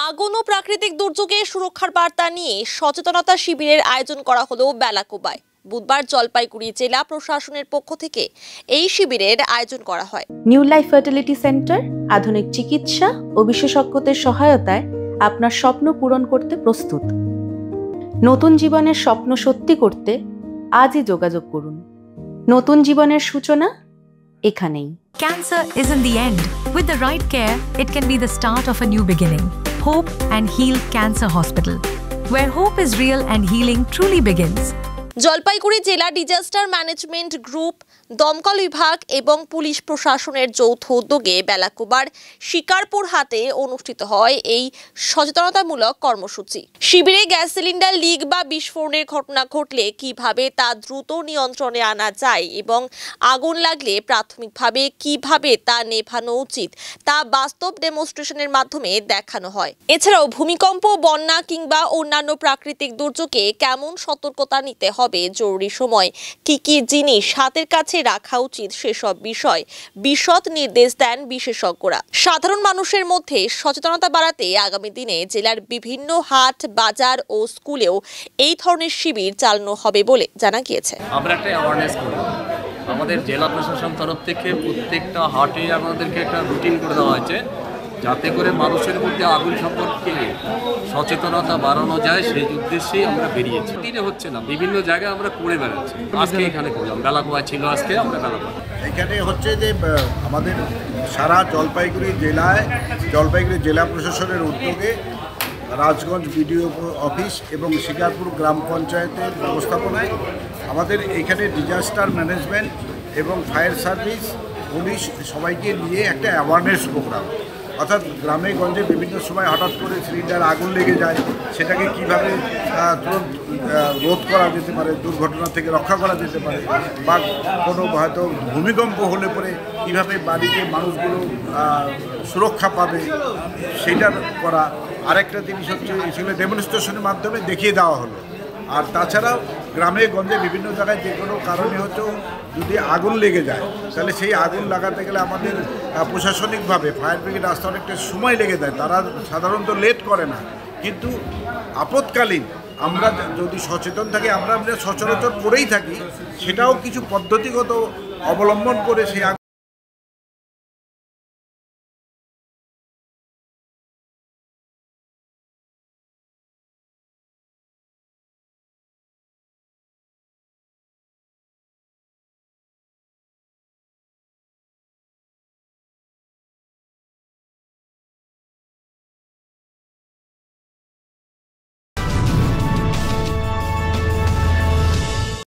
আগুন ও প্রাকৃতিক দুর্যোগে সুরক্ষার বার্তা নিয়ে সচেতনতা শিবিরের আয়োজন করা হলো বেলাকোবায়। বুধবার জলপাইগুড়ি জেলা প্রশাসনের পক্ষ থেকে এই শিবিরের আয়োজন করা হয়। নিউ লাইফ ফার্টিলিটি সেন্টার আধুনিক চিকিৎসা ও বিশেষজ্ঞদের সহায়তায় আপনার স্বপ্ন পূরণ করতে প্রস্তুত। নতুন জীবনের স্বপ্ন সত্যি করতে আজই যোগাযোগ করুন। নতুন জীবনের সূচনা এখানেই। Cancer isn't the end. With the right care, it can be the start of a new beginning. Hope and Heal Cancer Hospital, where hope is real and healing truly begins. Jalpaiguri জেলা ডিজাস্টার ম্যানেজমেন্ট গ্রুপ, দমকল বিভাগ এবং police প্রশাসনের যৌথ উদ্যোগে বেলাকোবার শিকারপুর হাটে অনুষ্ঠিত হয় এই সচেতনতামূলক কর্মসূচি। শিবিরে গ্যাস সিলিন্ডার লিক বা বিস্ফোরণের ঘটনা ঘটলে কিভাবে তা দ্রুত নিয়ন্ত্রণে আনা যায় এবং আগুন লাগলে প্রাথমিকভাবে কিভাবে তা নেভানো উচিত তা বাস্তব ডেমনস্ট্রেশনের মাধ্যমে দেখানো হয়। এছাড়াও ভূমিকম্প, বন্যা কিংবা অন্যান্য প্রাকৃতিক দুর্যোগে কেমন সতর্কতা নিতে হবে, জরুরি সময় কি কি জিনিস হাতের কাছে রাখা উচিত সেসব বিষয় বিশদ নির্দেশ দেন বিশেষজ্ঞরা। সাধারণ মানুষের মধ্যে সচেতনতা বাড়াতে আগামী দিনে জেলার বিভিন্ন হাট, বাজার ও স্কুলেও এই ধরনের শিবির চালানো হবে বলে জানা গিয়েছে। আমরা একটা অ্যাওয়ারনেস করব। আমাদের জেলা প্রশাসন তরফ থেকে প্রত্যেকটা হাটে আমাদেরকে একটা রুটিন করে দেওয়া হয়েছে, যাতে করে মানুষের মধ্যে আগুন সম্পর্কে সচেতনতা বাড়ানো যায়, সেই উদ্দেশ্যেই আমরা বেরিয়েছি। দিনে হচ্ছে না, বিভিন্ন জায়গায় আমরা করে বেড়াচ্ছি। আজকে এখানে করলাম, বেলাকোবা ছিল আজকে, আমরা বেলাকোবা। এখানে হচ্ছে যে আমাদের সারা জলপাইগুড়ি জেলা প্রশাসনের উদ্যোগে রাজগঞ্জ বিডিও অফিস এবং শিকারপুর গ্রাম পঞ্চায়েতের ব্যবস্থাপনায় আমাদের এখানে ডিজাস্টার ম্যানেজমেন্ট এবং ফায়ার সার্ভিস, পুলিশ সবাইকে নিয়ে একটা অ্যাওয়ারনেস প্রোগ্রাম, অর্থাৎ গ্রামে গঞ্জে বিভিন্ন সময় হঠাৎ করে সিলিন্ডার আগুন লেগে যায়, সেটাকে কীভাবে তুরন্ত রোধ করা যেতে পারে, দুর্ঘটনা থেকে রক্ষা করা যেতে পারে, বা কোনো হয়তো ভূমিকম্প হলে পরে কীভাবে বাড়িতে মানুষগুলো সুরক্ষা পাবে সেটা করা। আরেকটা জিনিস হচ্ছে এগুলো ডেমনস্ট্রেশনের মাধ্যমে দেখিয়ে দেওয়া হলো। আর তাছাড়াও গ্রামে গঞ্জে বিভিন্ন জায়গায় যে কোনো কারণে হয়তো যদি আগুন লেগে যায়, তাহলে সেই আগুন লাগাতে গেলে আমাদের প্রশাসনিকভাবে ফায়ার ব্রিগেড আসতে অনেকটা সময় লেগে যায়। তারা সাধারণত লেট করে না, কিন্তু আপৎকালীন আমরা যদি সচেতন থাকি, আমরা সচরাচর করেই থাকি, সেটাও কিছু পদ্ধতিগত অবলম্বন করে সেই